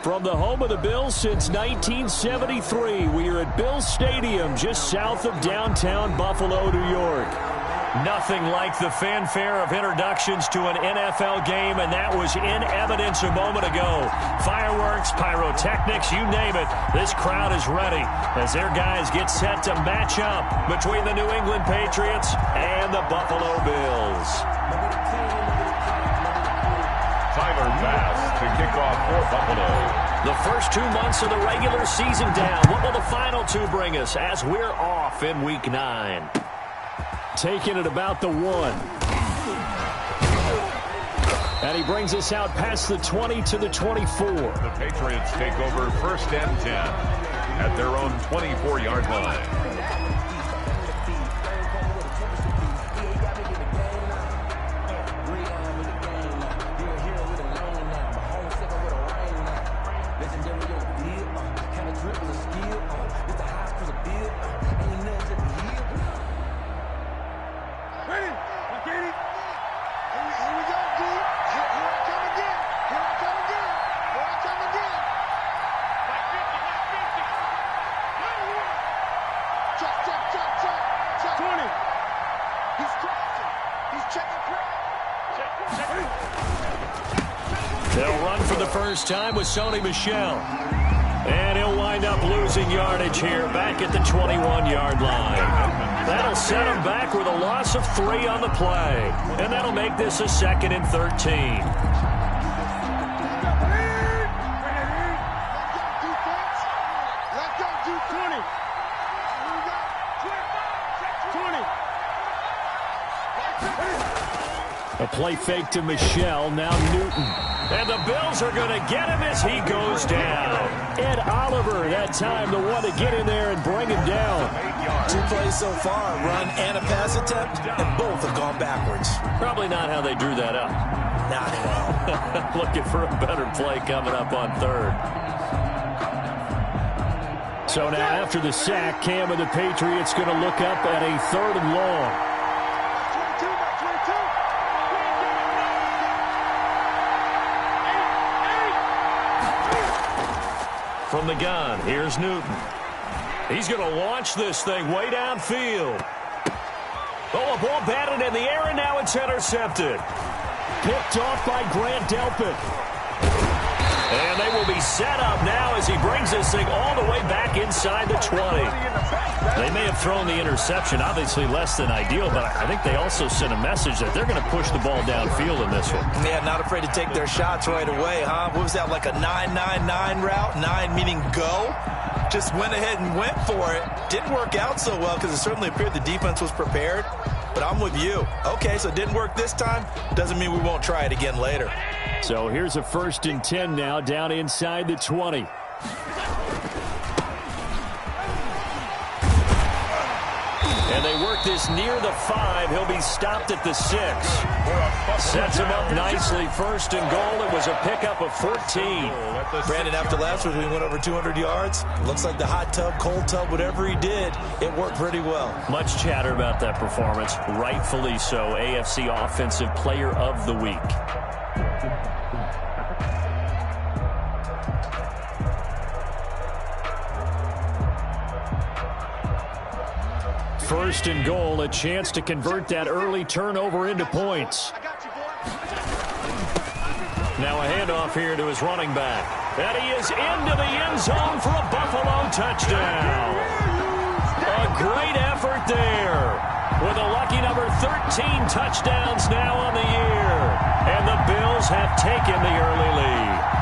From the home of the Bills since 1973, we are at Bills Stadium just south of downtown Buffalo, New York. Nothing like the fanfare of introductions to an NFL game, and that was in evidence a moment ago. Fireworks, pyrotechnics, you name it. This crowd is ready as their guys get set to match up between the New England Patriots and the Buffalo Bills. Tyler Bass to kick off for Buffalo. The first 2 months of the regular season down. What will the final two bring us as we're off in Week 9? Taking it about the 1. And he brings us out past the 20 to the 24. The Patriots take over 1st and 10 at their own 24-yard line. They'll run for the first time with Sony Michel. And he'll wind up losing yardage here back at the 21-yard line. That'll set him back with a loss of 3 on the play. And that'll make this a 2nd and 13. A play fake to Michel, now Newton. And the Bills are going to get him as he goes down. Ed Oliver, that time, the one to get in there and bring him down. 2 plays so far, run and a pass attempt, and both have gone backwards. Probably not how they drew that up. Not at all. Looking for a better play coming up on 3rd. So now after the sack, Cam and the Patriots going to look up at a 3rd and long. From the gun, here's Newton. He's going to launch this thing way downfield. Oh, a ball batted in the air, and now it's intercepted. Picked off by Grant Delpit. And they will be set up now as he brings this thing all the way back inside the 20. They may have thrown the interception, obviously less than ideal, but I think they also sent a message that they're going to push the ball downfield in this one. Yeah, not afraid to take their shots right away, huh? What was that, like a 9-9-9 route? 9 meaning go? Just went ahead and went for it. Didn't work out so well because it certainly appeared the defense was prepared. But I'm with you. Okay, so it didn't work this time. Doesn't mean we won't try it again later. So here's a 1st and 10 now down inside the 20. And they work this near the 5. He'll be stopped at the 6. Sets him up nicely. 1st and goal. It was a pickup of 14. Brandon, after last week, we went over 200 yards. Looks like the hot tub, cold tub, whatever he did, it worked pretty well. Much chatter about that performance. Rightfully so. AFC Offensive Player of the Week. First and goal, a chance to convert that early turnover into points. Now a handoff here to his running back. And he is into the end zone for a Buffalo touchdown. A great effort there. With a lucky number 13 touchdowns now on the year. And the Bills have taken the early lead.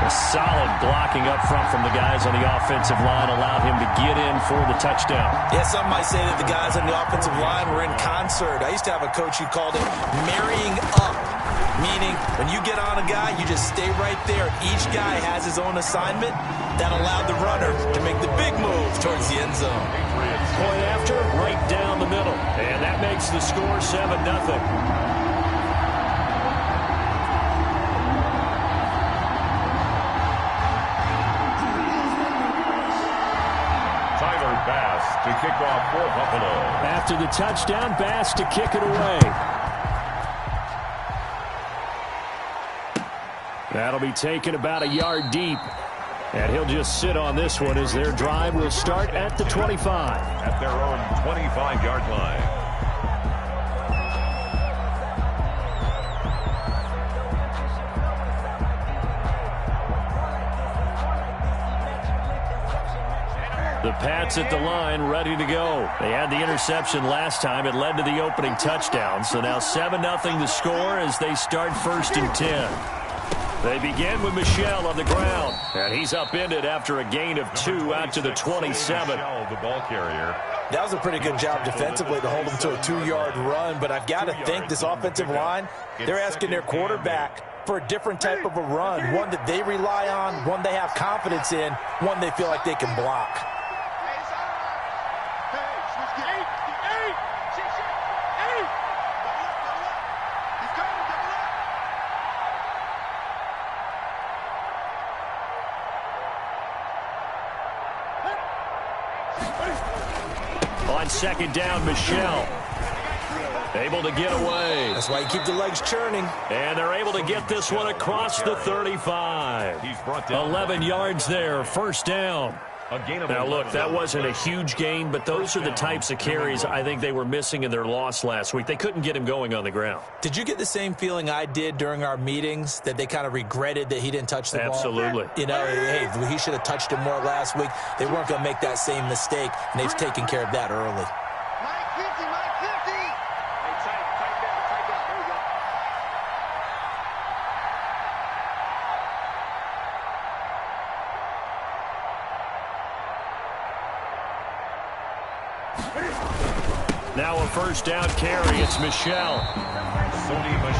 A solid blocking up front from the guys on the offensive line allowed him to get in for the touchdown. Yeah, some might say that the guys on the offensive line were in concert. I used to have a coach who called it marrying up, meaning when you get on a guy, you just stay right there. Each guy has his own assignment. That allowed the runner to make the big move towards the end zone. Point after, right down the middle. And that makes the score 7-0. Bass to kick off for Buffalo. After the touchdown, Bass to kick it away. That'll be taken about a yard deep. And he'll just sit on this one as their drive will start at the 25. At their own 25-yard line. The Pats at the line, ready to go. They had the interception last time. It led to the opening touchdown. So now 7-0 the score as they start 1st and 10. They begin with Michel on the ground. And he's upended after a gain of 2 out to the 27. The ball carrier. That was a pretty good job defensively to hold him to a 2-yard run. But I've got to think this offensive line, they're asking their quarterback for a different type of a run. One that they rely on, one they have confidence in, one they feel like they can block. On 2nd down, Michel. Able to get away. That's why you keep the legs churning. And they're able to get this one across the 35. 11 yards there, 1st down. Now, look, that wasn't a huge gain, but those are the types of carries I think they were missing in their loss last week. They couldn't get him going on the ground. Did you get the same feeling I did during our meetings, that they kind of regretted that he didn't touch the ball? Absolutely. You know, hey, he should have touched it more last week. They weren't going to make that same mistake, and they've taken care of that early. Now a 1st down carry. It's Michel.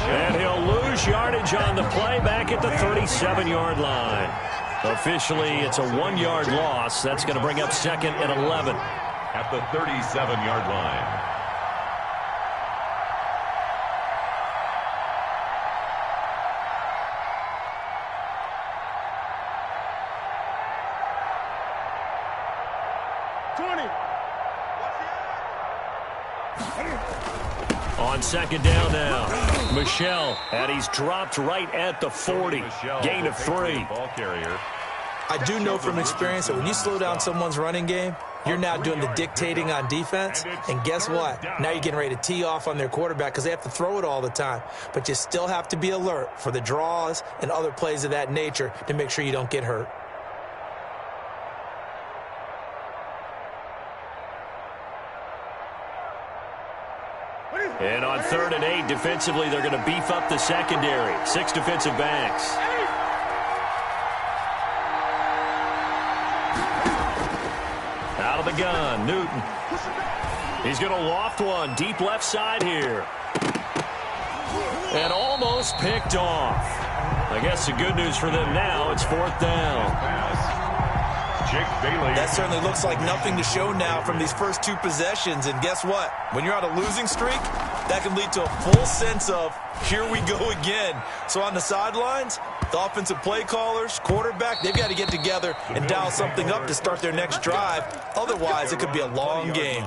And he'll lose yardage on the play back at the 37-yard line. Officially, it's a 1-yard loss. That's going to bring up 2nd and 11. At the 37-yard line. On 2nd down now, Michel, and he's dropped right at the 40. Gain of 3. I do know from experience that when you slow down someone's running game, you're now doing the dictating on defense. And guess what? Now you're getting ready to tee off on their quarterback because they have to throw it all the time. But you still have to be alert for the draws and other plays of that nature to make sure you don't get hurt. And on 3rd and 8, defensively, they're going to beef up the secondary. 6 defensive backs. Out of the gun, Newton. He's going to loft one deep left side here. And almost picked off. I guess the good news for them now, it's 4th down. That certainly looks like nothing to show now from these first 2 possessions. And guess what? When you're on a losing streak, that can lead to a full sense of, here we go again. So on the sidelines, the offensive play callers, quarterback, they've got to get together and dial something up to start their next drive. Otherwise, it could be a long game.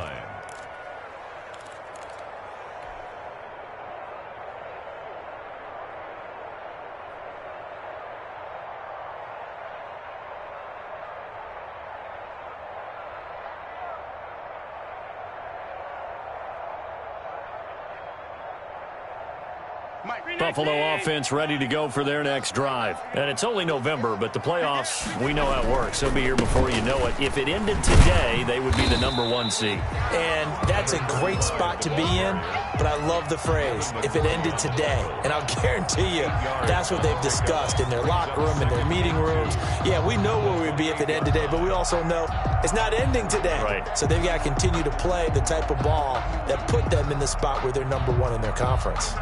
Buffalo offense ready to go for their next drive. And it's only November, but the playoffs, we know how it works. They'll be here before you know it. If it ended today, they would be the #1 seed. And that's a great spot to be in, but I love the phrase, if it ended today. And I'll guarantee you, that's what they've discussed in their locker room, in their meeting rooms. Yeah, we know where we'd be if it ended today, but we also know it's not ending today. Right. So they've got to continue to play the type of ball that put them in the spot where they're #1 in their conference.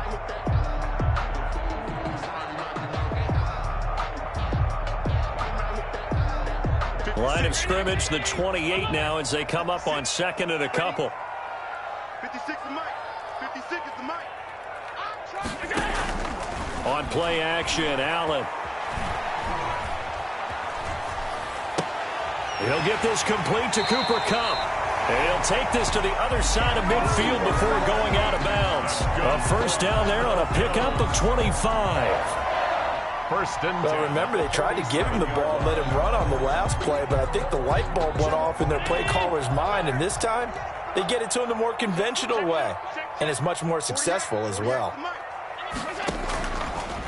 Line of scrimmage, the 28 now as they come up on 2nd and a couple. 56 is Mike. 56 is the Mike. On play action, Allen. He'll get this complete to Cooper Kupp. And he'll take this to the other side of midfield before going out of bounds. A 1st down there on a pickup of 25. First and 10. Well, remember, they tried to give him the ball and let him run on the last play, but I think the light bulb went off in their play caller's mind, and this time they get it to him the more conventional way, and it's much more successful as well.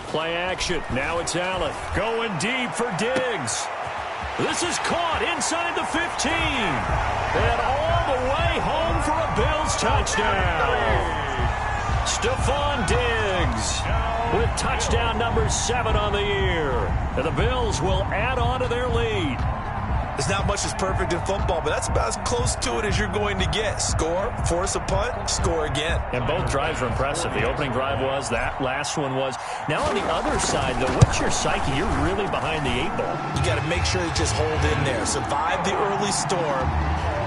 Play action. Now it's Allen going deep for Diggs. This is caught inside the 15. And all the way home for a Bills touchdown. Stephon Diggs with touchdown number 7 on the year. And the Bills will add on to their lead. There's not much that's perfect in football, but that's about as close to it as you're going to get. Score, force a punt, score again. And both drives were impressive. The opening drive was, that last one was. Now on the other side, though, what's your psyche? You're really behind the 8 ball. You got to make sure to just hold in there. Survive the early storm,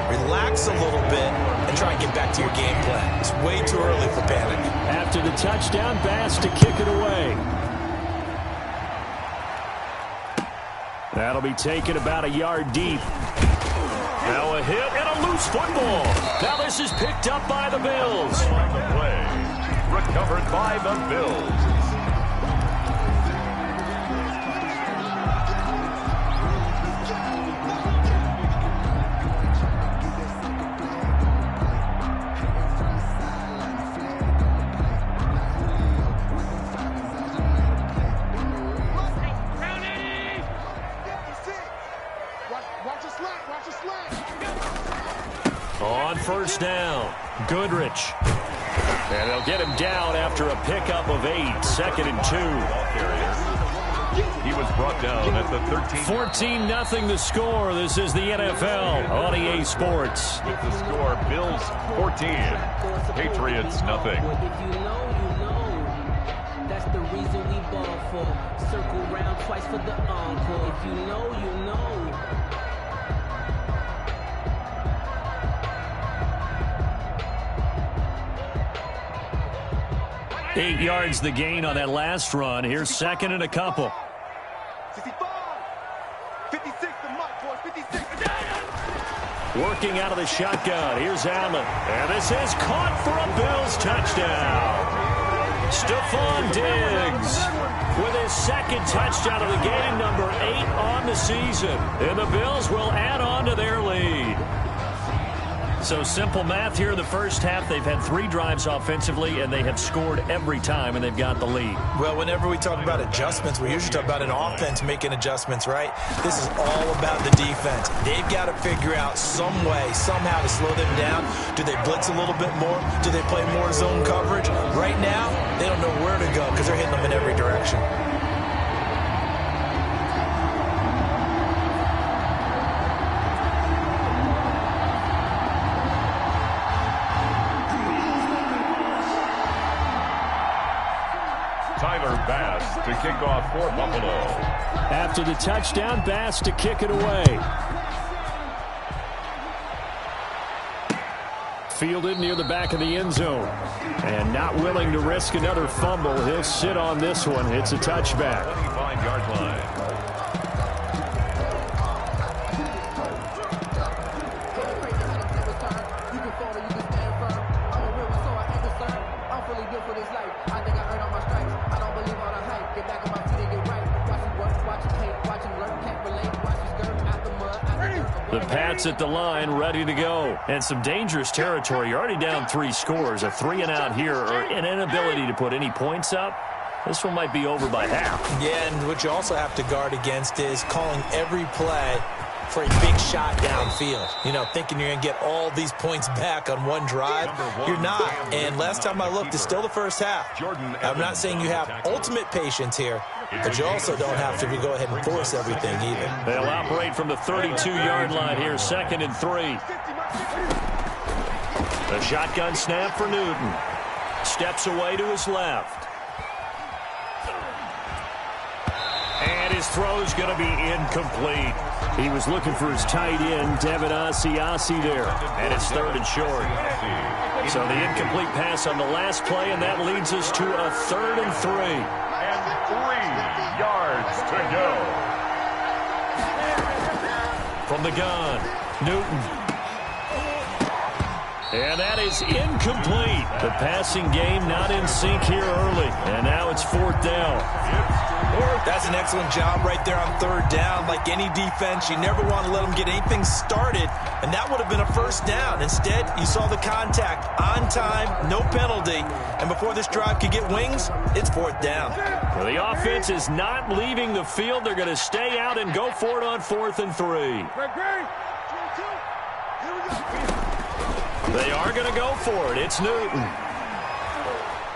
relax a little bit, and try and get back to your game plan. It's way too early for panic. After the touchdown, Bass to kick it away. That'll be taken about a yard deep. Now a hit and a loose football. Now this is picked up by the Bills. On the play, recovered by the Bills. On first down, Goodrich. And they'll get him down after a pickup of 8, 2nd and 2. He was brought down at the 13. 14-0 the score. This is the NFL on EA Sports. With the score, Bills 14, Patriots nothing. If you know, you know. That's the reason we ball for. Circle round twice for the encore. If you know, you know. 8 yards the gain on that last run. Here's 2nd and a couple. 65, 56, the mark, boys, 56. Working out of the shotgun. Here's Allen. And this is caught for a Bills touchdown. Stephon Diggs with his 2nd touchdown of the game, number 8 on the season. And the Bills will add on to their lead. So simple math here in the first half. They've had 3 drives offensively, and they have scored every time, and they've got the lead. Well, whenever we talk about adjustments, we usually talk about an offense making adjustments, right? This is all about the defense. They've got to figure out some way, somehow to slow them down. Do they blitz a little bit more? Do they play more zone coverage? Right now, they don't know where to go because they're hitting them in every direction. Bass to kick off for Buffalo. After the touchdown, Bass to kick it away. Fielded near the back of the end zone. And not willing to risk another fumble. He'll sit on this one. It's a touchback. 25-yard line. The Pats at the line, ready to go. And some dangerous territory. You're already down 3 scores. A 3 and out here, or an inability to put any points up. This one might be over by half. Yeah, and what you also have to guard against is calling every play for a big shot downfield. You know, thinking you're going to get all these points back on one drive. You're not. And last time I looked, it's still the first half. I'm not saying you have ultimate patience here, but you also don't have to go ahead and force everything either. They'll operate from the 32-yard line here, 2nd and 3. The shotgun snap for Newton. Steps away to his left. And his throw's going to be incomplete. He was looking for his tight end, Devin Asiasi there. And it's 3rd and short. So the incomplete pass on the last play, and that leads us to a 3rd and 3. And 3 yards to go. From the gun, Newton. And that is incomplete. The passing game not in sync here early. And now it's 4th down. That's an excellent job right there on 3rd down. Like any defense, you never want to let them get anything started, and that would have been a 1st down. Instead, you saw the contact on time, no penalty, and before this drive could get wings, it's 4th down. Well, the offense is not leaving the field. They're going to stay out and go for it on 4th and 3. They are going to go for it. It's Newton.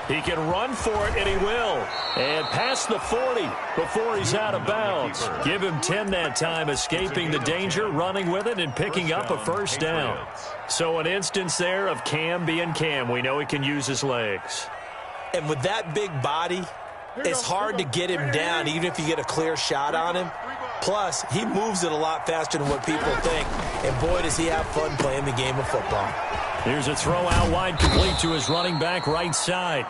He can run for it, and he will. And past the 40 before he's out of bounds. Give him 10 that time, escaping the danger, running with it, and picking up a 1st down. So an instance there of Cam being Cam. We know he can use his legs. And with that big body, it's hard to get him down, even if you get a clear shot on him. Plus, he moves it a lot faster than what people think. And boy, does he have fun playing the game of football. Here's a throw out wide, complete to his running back right side.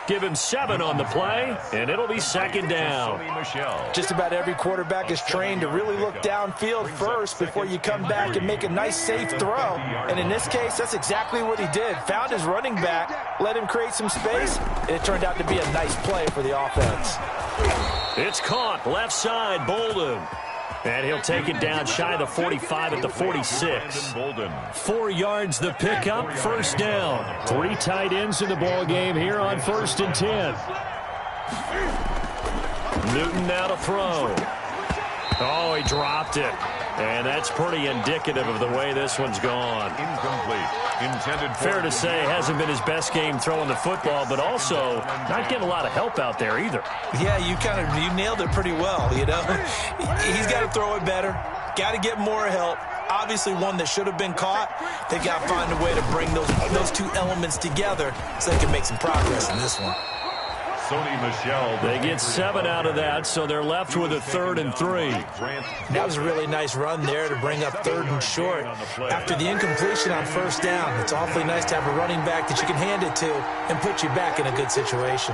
Give him 7 on the play, and it'll be 2nd down. Just about every quarterback is trained to really look downfield first before you come back and make a nice, safe throw. And in this case, that's exactly what he did. Found his running back, let him create some space, and it turned out to be a nice play for the offense. It's caught, left side, Bolden. And he'll take it down shy of the 45 at the 46. 4 yards the pickup, 1st down. 3 tight ends in the ball game here on 1st and 10. Newton now to throw. Oh, he dropped it. And that's pretty indicative of the way this one's gone. Incomplete. Intended. Fair to say, hasn't been his best game throwing the football, but also not getting a lot of help out there either. Yeah, you nailed it pretty well, you know. He's got to throw it better. Got to get more help. Obviously one that should have been caught. They've got to find a way to bring those 2 elements together so they can make some progress in this one. They get 7 out of that, so they're left with a 3rd and 3. That was a really nice run there to bring up 3rd and short. After the incompletion on 1st down, it's awfully nice to have a running back that you can hand it to and put you back in a good situation.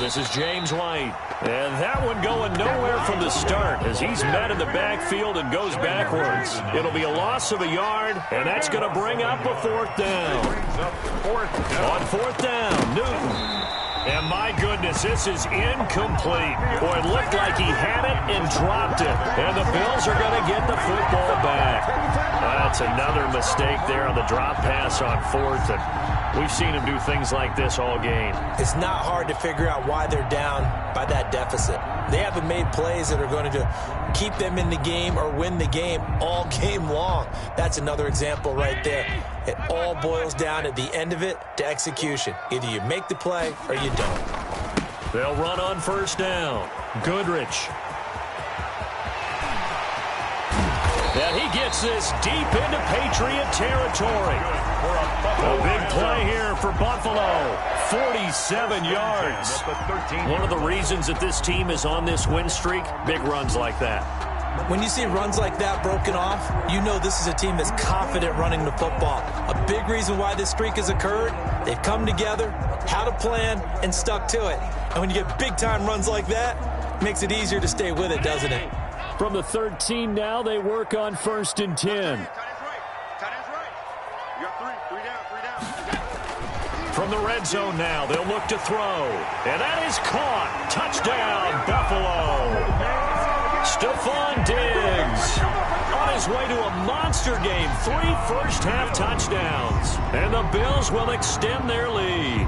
This is James White. And that one going nowhere from the start as he's met in the backfield and goes backwards. It'll be a loss of a yard, and that's going to bring up a 4th down. On 4th down, Newton. And my goodness, this is incomplete. Boy, it looked like he had it and dropped it. And the Bills are going to get the football back. That's another mistake there on the drop pass on 4th. And we've seen him do things like this all game. It's not hard to figure out why they're down by that deficit. They haven't made plays that are going to keep them in the game or win the game all game long. That's another example right there. It all boils down at the end of it to execution. Either you make the play or you don't. They'll run on 1st down. Goodrich. And he gets this deep into Patriot territory. A big play here for Buffalo. 47 yards. One of the reasons that this team is on this win streak, big runs like that. When you see runs like that broken off, you know this is a team that's confident running the football. A big reason why this streak has occurred, they've come together, had a plan, and stuck to it. And when you get big-time runs like that, it makes it easier to stay with it, doesn't it? From the 13 now, they work on 1st and 10. From the red zone now, they'll look to throw. And that is caught. Touchdown, Buffalo. Stephon Diggs on his way to a monster game. 3 first-half touchdowns. And the Bills will extend their lead.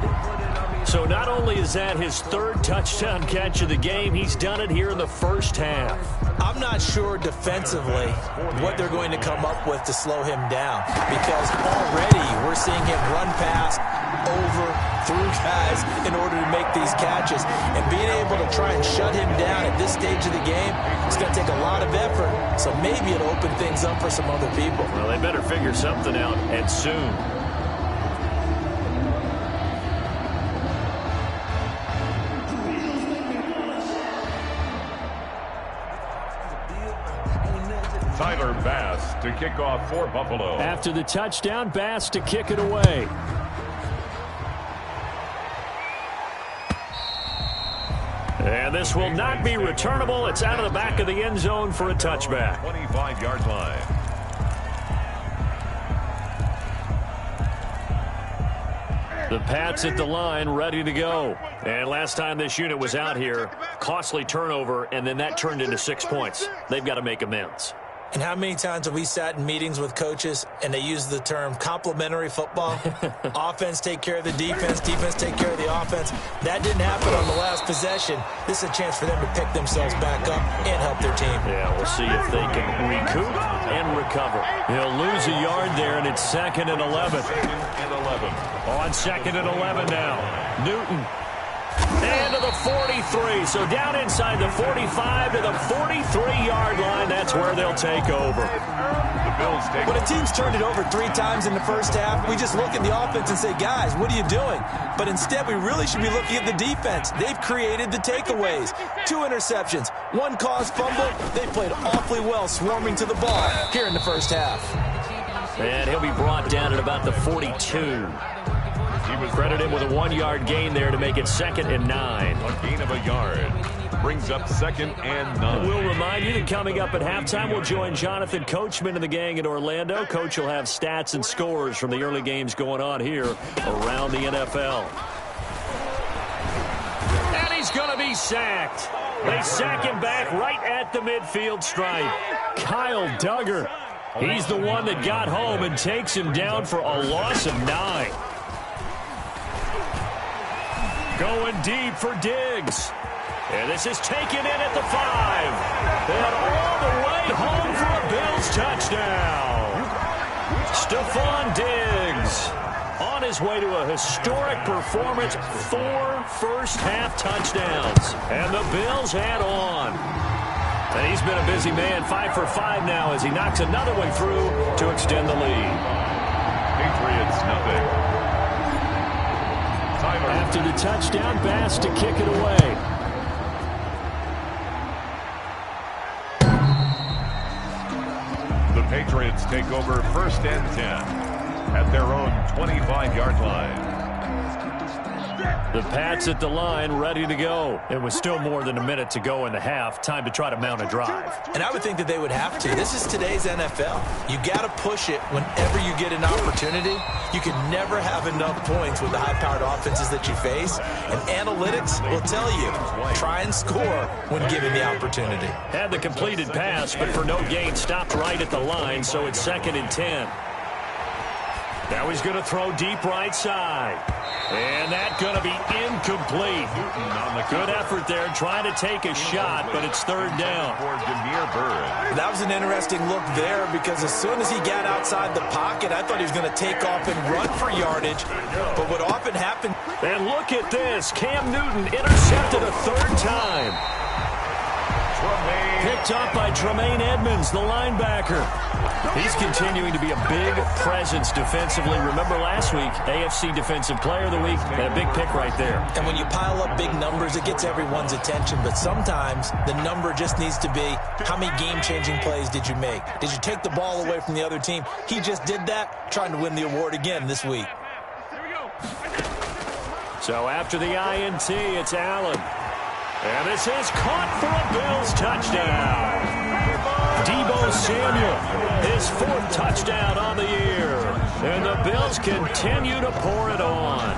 So not only is that his 3rd touchdown catch of the game, he's done it here in the first half. I'm not sure defensively what they're going to come up with to slow him down, because already we're seeing him run past, over, through guys in order to make these catches. And being able to try and shut him down at this stage of the game, it's going to take a lot of effort. So maybe it'll open things up for some other people. Well, they better figure something out, and soon. Tyler Bass to kick off for Buffalo. After the touchdown, Bass to kick it away. And this will not be returnable. It's out of the back of the end zone for a touchback. 25-yard line. The Pats at the line, ready to go. And last time this unit was out here, costly turnover, and then that turned into 6 points. They've got to make amends. And how many times have we sat in meetings with coaches and they use the term complementary football? Offense take care of the defense, defense take care of the offense. That didn't happen on the last possession. This is a chance for them to pick themselves back up and help their team. Yeah, we'll see if they can recoup and recover. He'll lose a yard there, and it's 2nd and 11. On 2nd and 11 now. Newton. And to the 43. So down inside the 45 to the 43-yard line. That's where they'll take over. The Bills take When a team's turned it over 3 times in the first half, we just look at the offense and say, guys, what are you doing? But instead, we really should be looking at the defense. They've created the takeaways. 2 interceptions, 1 caused fumble. They played awfully well swarming to the ball here in the first half. And he'll be brought down at about the 42. He was credited with a 1-yard gain there to make it 2nd and 9. A gain of a yard. Brings up 2nd and 9. We'll remind you that coming up at halftime, we'll join Jonathan Coachman and the gang in Orlando. Coach will have stats and scores from the early games going on here around the NFL. And he's going to be sacked. They sack him back right at the midfield stripe. Kyle Duggar. He's the one that got home and takes him down for a loss of 9. Going deep for Diggs. And this is taken in at the 5. And all the way home for a Bills touchdown. Stephon Diggs on his way to a historic performance. 4 first-half touchdowns. And the Bills head on. And he's been a busy man, 5 for 5 now as he knocks another one through to extend the lead. Patriots nothing. After the touchdown, Bass to kick it away. The Patriots take over 1st and 10 at their own 25-yard line. The Pats at the line, ready to go. It was still more than a minute to go in the half. Time to try to mount a drive. And I would think that they would have to. This is today's NFL. You got to push it whenever you get an opportunity. You can never have enough points with the high-powered offenses that you face. And analytics will tell you, try and score when given the opportunity. Had the completed pass, but for no gain, stopped right at the line, so it's 2nd and 10. Now he's going to throw deep right side. And that's going to be incomplete. Good effort there, trying to take a shot, but it's 3rd down. That was an interesting look there because as soon as he got outside the pocket, I thought he was going to take off and run for yardage. But what often happened... And look at this. Cam Newton intercepted a 3rd time. Picked up by Tremaine Edmonds, the linebacker. He's continuing to be a big presence defensively. Remember last week, AFC Defensive Player of the Week, and a big pick right there. And when you pile up big numbers, it gets everyone's attention. But sometimes the number just needs to be, how many game-changing plays did you make? Did you take the ball away from the other team? He just did that, trying to win the award again this week. So after the INT, it's Allen. And this is caught for a Bills touchdown. Deebo Samuel, his 4th touchdown on the year. And the Bills continue to pour it on.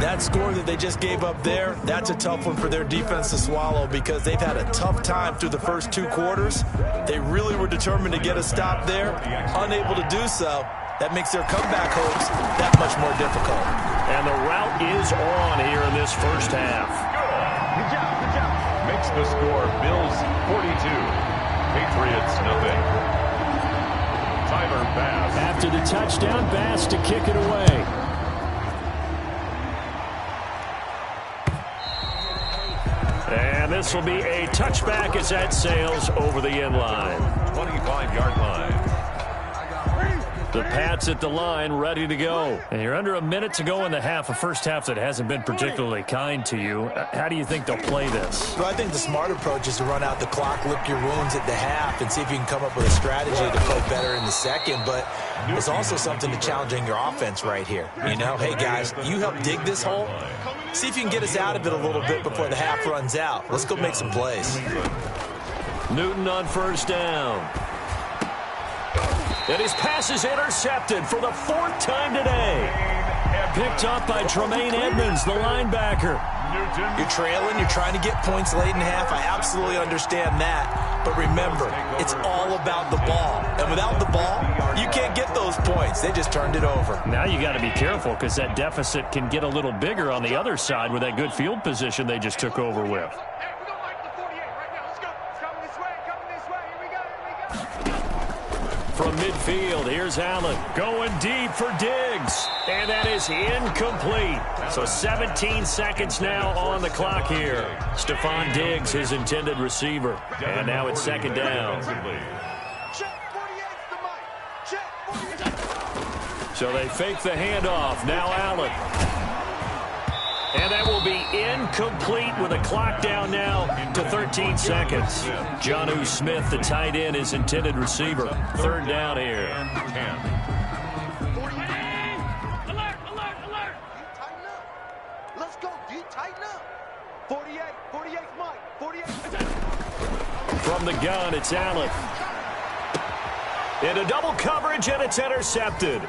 That score that they just gave up there, that's a tough one for their defense to swallow because they've had a tough time through the first 2 quarters. They really were determined to get a stop there, unable to do so. That makes their comeback hopes that much more difficult. And the route is on here in this first half. Good job. Makes the score Bills 42, Patriots nothing. Tyler Bass. After the touchdown, Bass to kick it away. And this will be a touchback as that sails over the end line. 25-yard line. The Pats at the line, ready to go. And you're under a minute to go in the half, a first half that hasn't been particularly kind to you. How do you think they'll play this? Well, I think the smart approach is to run out the clock, lick your wounds at the half, and see if you can come up with a strategy to play better in the second. But there's also something to challenging your offense right here. You know, hey, guys, you help dig this hole. See if you can get us out of it a little bit before the half runs out. Let's go make some plays. Newton on first down. And his pass is intercepted for the 4th time today. Picked up by Tremaine Edmonds, the linebacker. You're trailing. You're trying to get points late in half. I absolutely understand that. But remember, it's all about the ball. And without the ball, you can't get those points. They just turned it over. Now you got to be careful because that deficit can get a little bigger on the other side with that good field position they just took over with. From midfield, here's Allen going deep for Diggs. And that is incomplete. So 17 seconds now on the clock here. Stephon Diggs, his intended receiver. And now it's second down. So they fake the handoff. Now Allen. And that will be incomplete with a clock down now to 13 seconds. Jonnu Smith, the tight end, is intended receiver. Third down here. Alert, alert, alert. Tighten up. Let's go, D. Tighten up. 48, Mike. 48. From the gun, it's Allen. Into double coverage, and it's intercepted.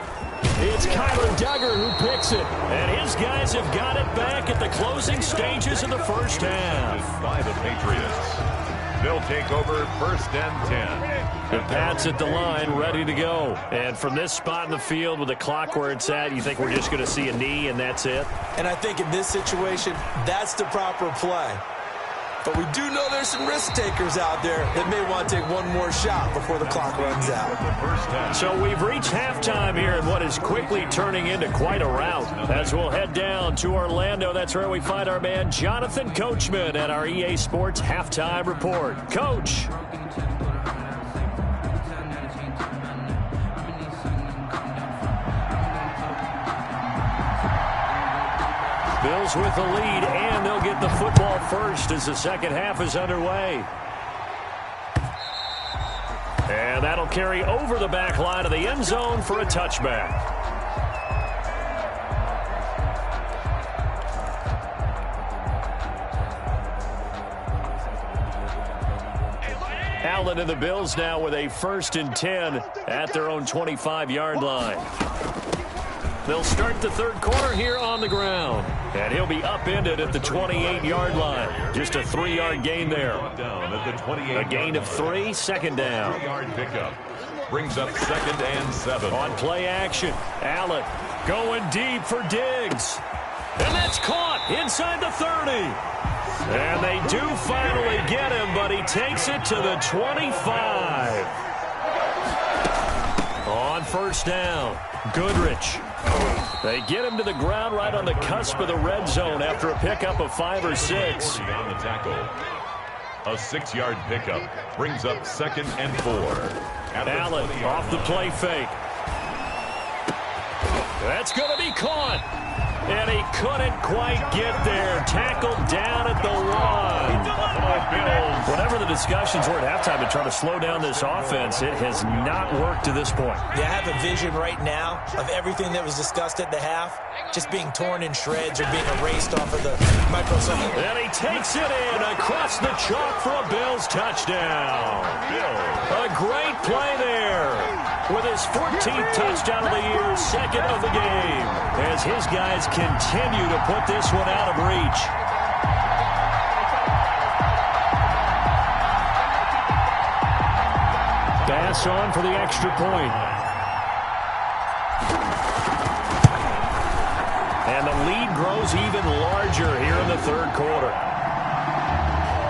It's Kyler Duggar who picks it. And his guys have got it back at the closing stages of the first half. By the Patriots. They'll take over first and 10. The Pats at the line, ready to go. And from this spot in the field with the clock where it's at, you think we're just going to see a knee and that's it? And I think in this situation, that's the proper play. But we do know there's some risk takers out there that may want to take one more shot before the clock runs out. So we've reached halftime here in what is quickly turning into quite a rout. As we'll head down to Orlando, that's where we find our man Jonathan Coachman at our EA Sports Halftime Report. Coach. Bills with the lead, and they'll get the football first as the second half is underway. And that'll carry over the back line of the end zone for a touchback. Allen and the Bills now with a 1st and 10 at their own 25-yard line. They'll start the third quarter here on the ground. And he'll be upended at the 28-yard line. Just a 3-yard gain there. Down at the 28. A gain of 3, second down. 3-yard pickup. Brings up 2nd and 7. On play action, Allen going deep for Diggs. And that's caught inside the 30. And they do finally get him, but he takes it to the 25. On first down, Goodrich. They get him to the ground right on the cusp of the red zone after a pickup of 5 or 6. On the tackle. A 6-yard pickup brings up 2nd and 4. Allen off the play fake. That's going to be caught. And he couldn't quite get there. Tackled down at the 1. Whatever the discussions were at halftime to try to slow down this offense, it has not worked to this point. Yeah, I have a vision right now of everything that was discussed at the half just being torn in shreds or being erased off of the Microsoft. And he takes it in across the chalk for a Bills touchdown. A great play there with his 14th touchdown of the year, 2nd of the game, as his guys continue to put this one out of reach. Pass on for the extra point. And the lead grows even larger here in the third quarter.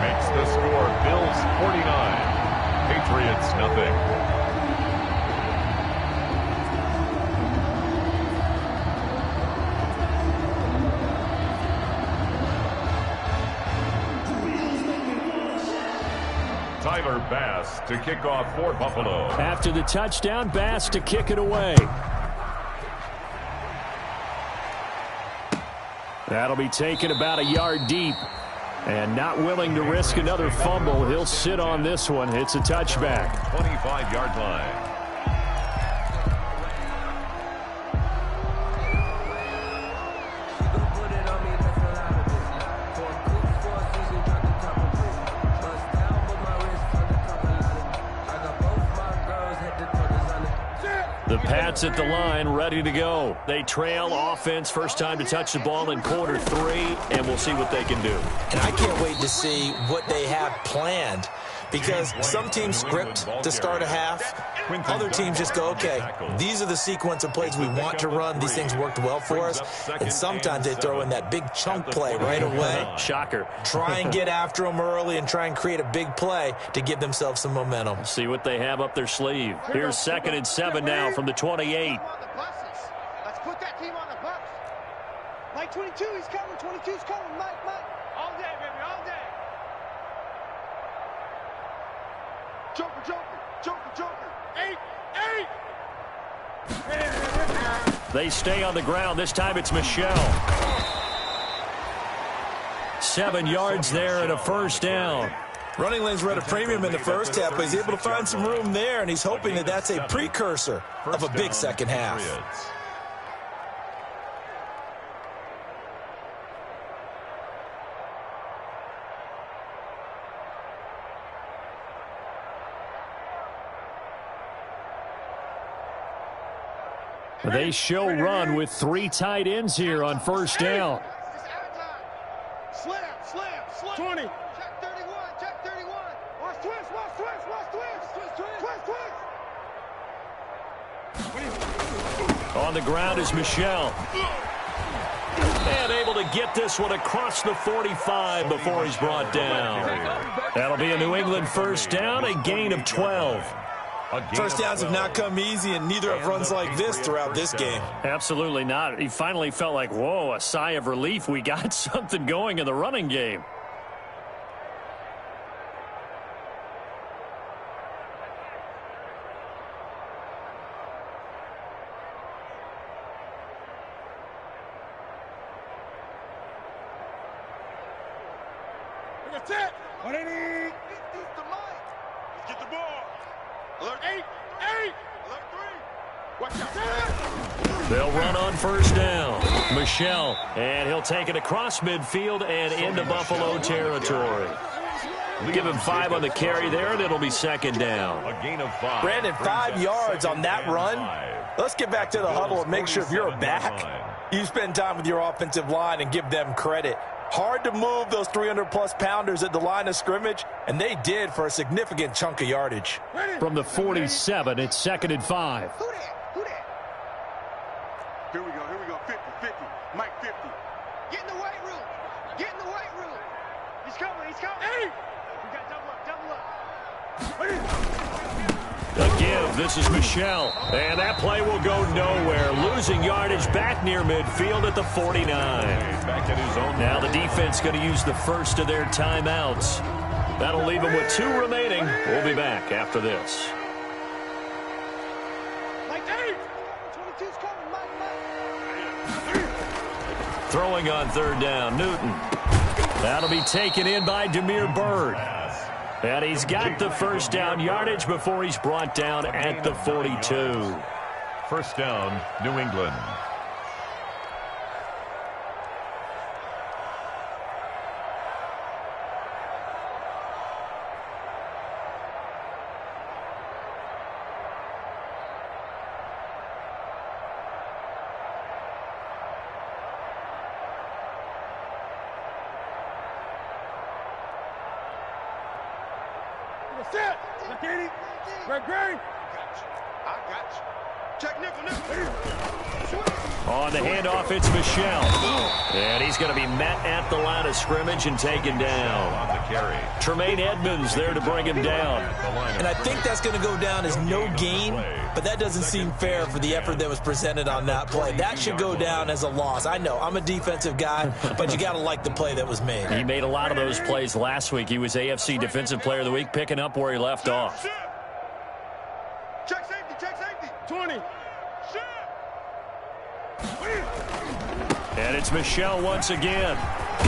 Makes the score Bills 49, Patriots nothing. Tyler Bass to kick off for Buffalo. After the touchdown, Bass to kick it away. That'll be taken about a yard deep. And not willing to risk another fumble, he'll sit on this one. It's a touchback. 25-yard line. The Pats at the line, ready to go. They trail offense, first time to touch the ball in quarter 3, and we'll see what they can do. And I can't wait to see what they have planned, because some teams script to start a half. Other teams just go, okay, these are the sequence of plays we want to run. These things worked well for us. And sometimes they throw in that big chunk play right away. Shocker. Try and get after them early and try and create a big play to give themselves some momentum. See what they have up their sleeve. Here's 2nd and 7 now from the 28. Let's put that team on the bus. Mike 22, he's coming. 22's coming. Mike. All day, baby, all day. Joker. 8. They stay on the ground. This time it's Michelle. 7 yards there and a first down. Running lanes were at a premium in the first half, but he's able to find some room there, and he's hoping that that's a precursor of a big second half. They show run with 3 tight ends here on first down. Slam. 20. Check 31. Watch twist. On the ground is Michelle. And able to get this one across the 45 before he's brought down. That'll be a New England first down, a gain of 12. First downs have not come easy, and neither have runs like this throughout this game. Absolutely not. He finally felt like, whoa, a sigh of relief. We got something going in the running game. That's it. What do you need? Let's get the ball. Alert 8. Alert 3. Watch out. They'll run on first down. Michelle, and he'll take it across midfield and into Buffalo territory. Give him 5 on the carry there, and it'll be second down. A gain of 5. Brandon, 5 yards on that run. Let's get back to the huddle and make sure if you're a back, you spend time with your offensive line and give them credit. Hard to move those 300-plus pounders at the line of scrimmage, and they did for a significant chunk of yardage. From the 47, it's 2nd and 5. Who that? Here we go. 50. Mike 50. Get in the weight room. He's coming. Hey! We got double up. The give, this is Michelle. And that play will go nowhere. Losing yardage back near midfield at the 49. Back at his own. Now the defense going to use the first of their timeouts. That'll leave them with 2 remaining. We'll be back after this. Mike 22's coming. Mike. Throwing on 3rd down, Newton. That'll be taken in by Demir Bird. And he's got the first down yardage before he's brought down at the 42. First down, New England. Set. Greg. I got you. Check nickel. On the handoff, it's Michelle. And he's going to be met at the line of scrimmage and taken down. carry. Tremaine Edmonds there to bring him down. And I think that's going to go down as no gain, but that doesn't seem fair for the effort that was presented on that play. That should go down as a loss. I know, I'm a defensive guy, but you got to like the play that was made. He made a lot of those plays last week. He was AFC Defensive Player of the Week, picking up where he left off. Check safety, 20. And it's Michel once again.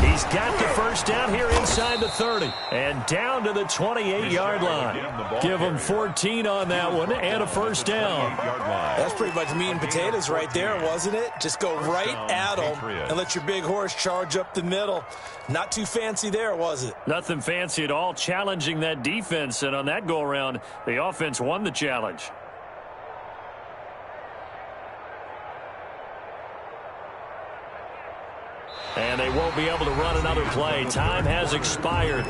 He's got the first down here inside the 30. And down to the 28-yard line. Give him 14 on that one and a first down. That's pretty much meat and potatoes right there, wasn't it? Just go right at them and let your big horse charge up the middle. Not too fancy there, was it? Nothing fancy at all, challenging that defense. And on that go-around, the offense won the challenge. And they won't be able to run another play. Time has expired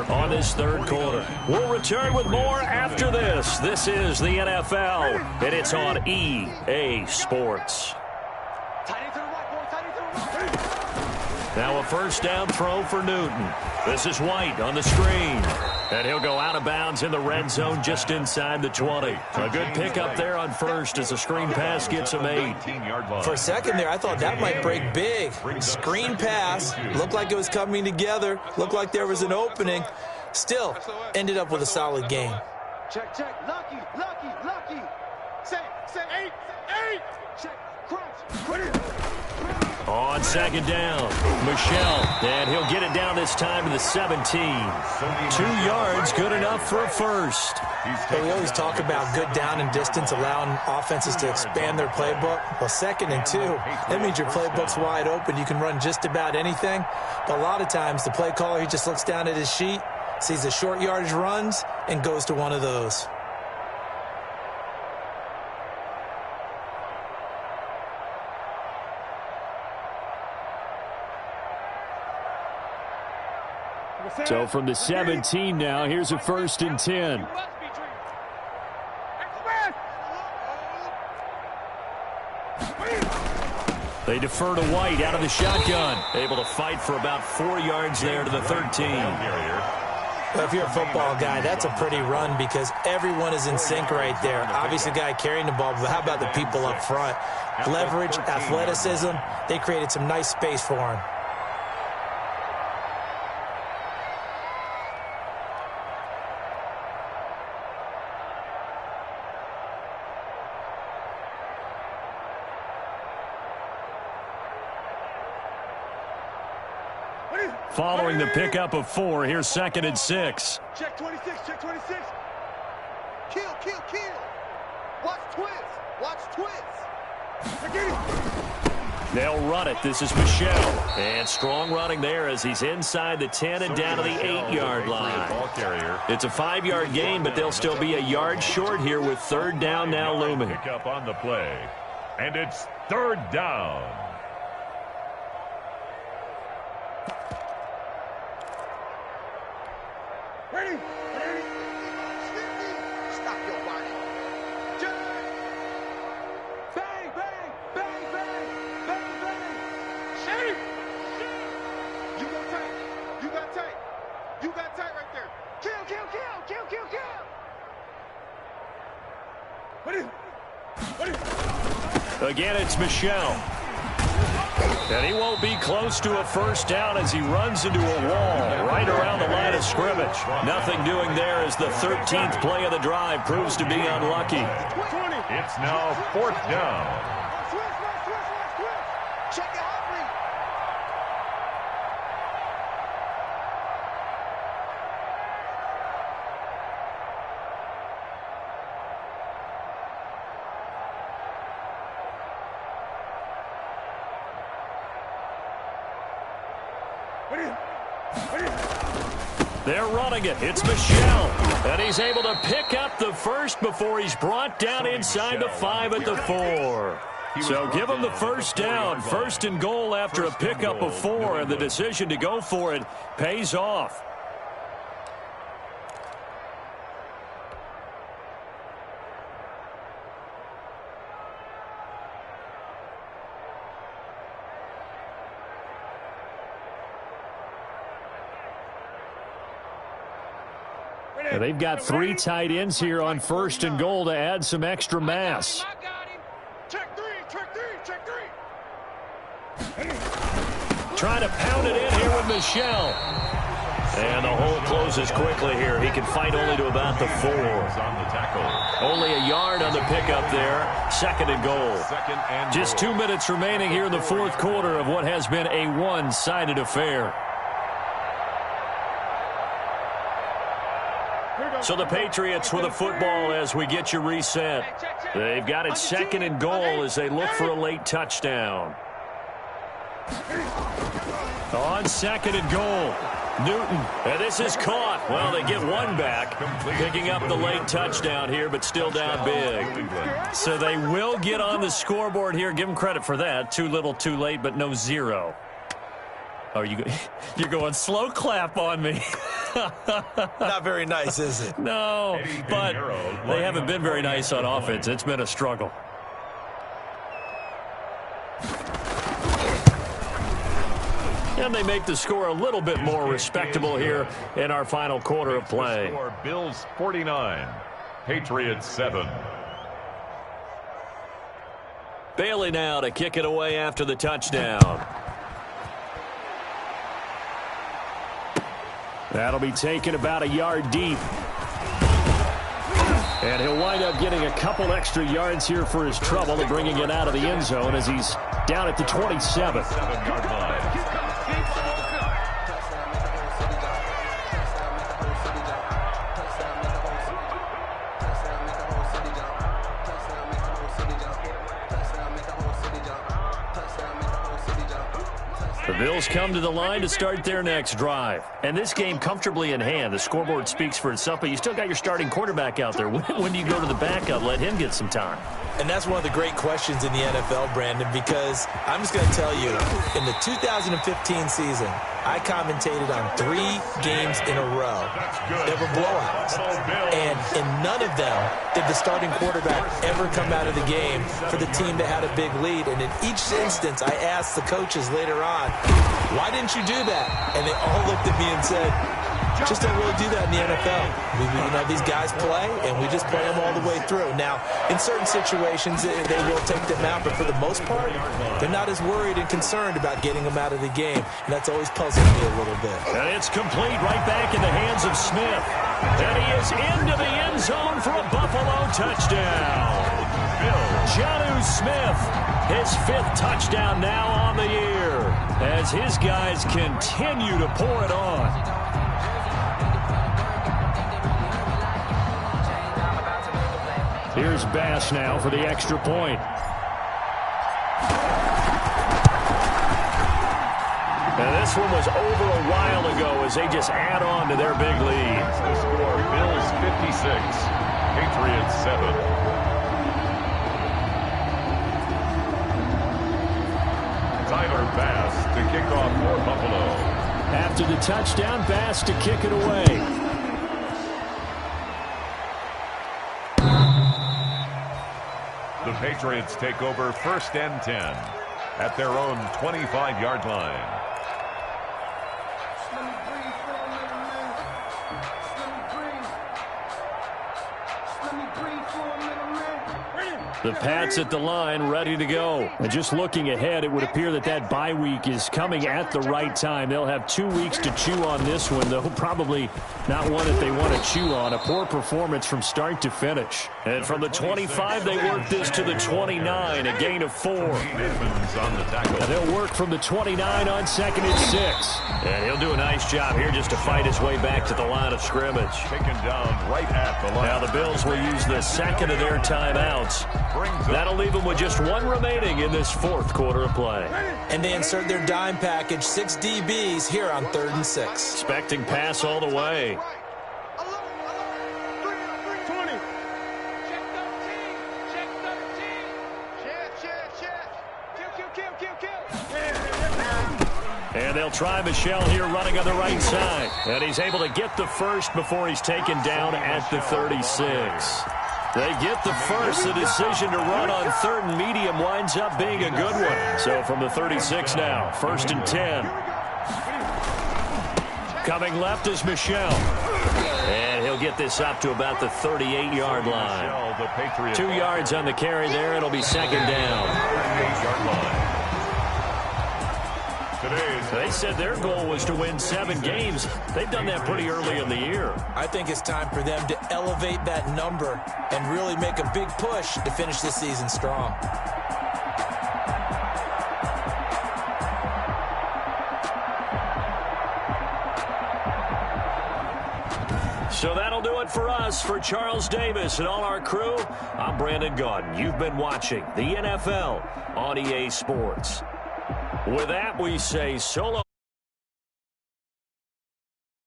on this third quarter. We'll return with more after this. This is the NFL, and it's on EA Sports. Now a first down throw for Newton. This is White on the screen. And he'll go out of bounds in the red zone just inside the 20. A good pickup there on first as the screen pass gets him 8. For a second there, I thought that might break big. Screen pass. Looked like it was coming together. Looked like there was an opening. Still, ended up with a solid game. Check. Lucky. Say 8. Check. Crunch. On second down, Michel, and he'll get it down this time to the 17. 2 yards, good enough for a first. But we always talk about good down and distance, allowing offenses to expand their playbook. Well, 2nd and 2, that means your playbook's wide open. You can run just about anything. But a lot of times, the play caller, he just looks down at his sheet, sees the short yardage runs, and goes to one of those. So from the 17 now, here's a 1st and 10. They defer to White out of the shotgun. Able to fight for about 4 yards there to the 13. Well, if you're a football guy, that's a pretty run because everyone is in sync right there. Obviously, the guy carrying the ball, but how about the people up front? Leverage, athleticism, they created some nice space for him. Following the pickup of 4, here's 2nd and 6. Check 26. Kill. Watch twist. They'll run it. This is Michel. And strong running there as he's inside the 10 and down to the 8-yard line. It's a 5-yard gain, but they'll still be a yard short here with 3rd down now looming. Pick up on the play. And it's 3rd down. Ready. Stop your body. Bang. Shoot. You got tight right there. Kill. Again, it's Michel. And he won't be close to a first down as he runs into a wall right around the line of scrimmage. Nothing doing there as the 13th play of the drive proves to be unlucky. It's now 4th down. Check it out. They're running it. It's Michel. And he's able to pick up the first before he's brought down inside the 5 at the 4. So give him the first down. 1st and goal after a pickup of 4. And the decision to go for it pays off. And they've got 3 tight ends here on 1st and goal to add some extra mass. Check three. Trying to pound it in here with Michel. And the hole closes quickly here. He can fight only to about the 4. Only a yard on the pickup there. 2nd and goal. Just 2 minutes remaining here in the 4th quarter of what has been a one-sided affair. So the Patriots with a football as we get you reset. They've got it 2nd and goal as they look for a late touchdown. On 2nd and goal, Newton, and this is caught. Well, they get one back, picking up the late touchdown here, but still down big. So they will get on the scoreboard here. Give them credit for that. Too little, too late, but no 0. Oh, you're going slow clap on me. Not very nice, is it? No, but they haven't been very nice on offense. It's been a struggle. And they make the score a little bit more respectable here in our final quarter of play. Bills 49, Patriots 7. Bailey now to kick it away after the touchdown. That'll be taken about a yard deep. And he'll wind up getting a couple extra yards here for his trouble and bringing it out of the end zone as he's down at the 27. 7-yard line. The Bills come to the line to start their next drive. And this game comfortably in hand. The scoreboard speaks for itself, but you still got your starting quarterback out there. When do you go to the backup? Let him get some time. And that's one of the great questions in the NFL, Brandon, because I'm just going to tell you, in the 2015 season, I commentated on 3 games in a row that were blowouts. And in none of them did the starting quarterback ever come out of the game for the team that had a big lead. And in each instance, I asked the coaches later on, why didn't you do that? And they all looked at me and said, just don't really do that in the NFL. These guys play, and we just play them all the way through. Now, in certain situations, they will take them out, but for the most part, they're not as worried and concerned about getting them out of the game, and that's always puzzled me a little bit. And it's complete right back in the hands of Smith. And he is into the end zone for a Buffalo touchdown. Jonnu Smith, his 5th touchdown now on the year, as his guys continue to pour it on. Here's Bass now for the extra point. And this one was over a while ago as they just add on to their big lead. The score, Bills 56, Patriots 7. Tyler Bass to kick off for Buffalo. After the touchdown, Bass to kick it away. The Patriots take over 1st and 10 at their own 25-yard line. The Pats at the line, ready to go. And just looking ahead, it would appear that bye week is coming at the right time. They'll have 2 weeks to chew on this one, though probably not one that they want to chew on. A poor performance from start to finish. And from the 25, they work this to the 29, a gain of 4. And they'll work from the 29 on 2nd and 6. And he'll do a nice job here just to fight his way back to the line of scrimmage. Taken down right at the line. Now the Bills will use the 2nd of their timeouts. That'll leave them with just 1 remaining in this 4th quarter of play. And they insert their dime package, 6 DBs here on 3rd and 6. Expecting pass all the way. 20. Check 13. Kill. And they'll try Michel here running on the right side. And he's able to get the first before he's taken down at the 36. They get the first. The decision to run on 3rd and medium winds up being a good one. So from the 36 now, 1st and 10. Coming left is Michel. And he'll get this up to about the 38-yard line. 2 yards on the carry there. It'll be second down. 38-yard line. They said their goal was to win 7 games. They've done that pretty early in the year. I think it's time for them to elevate that number and really make a big push to finish this season strong. So that'll do it for us. For Charles Davis and all our crew, I'm Brandon Gaudin. You've been watching the NFL on EA Sports. With that, we say so long.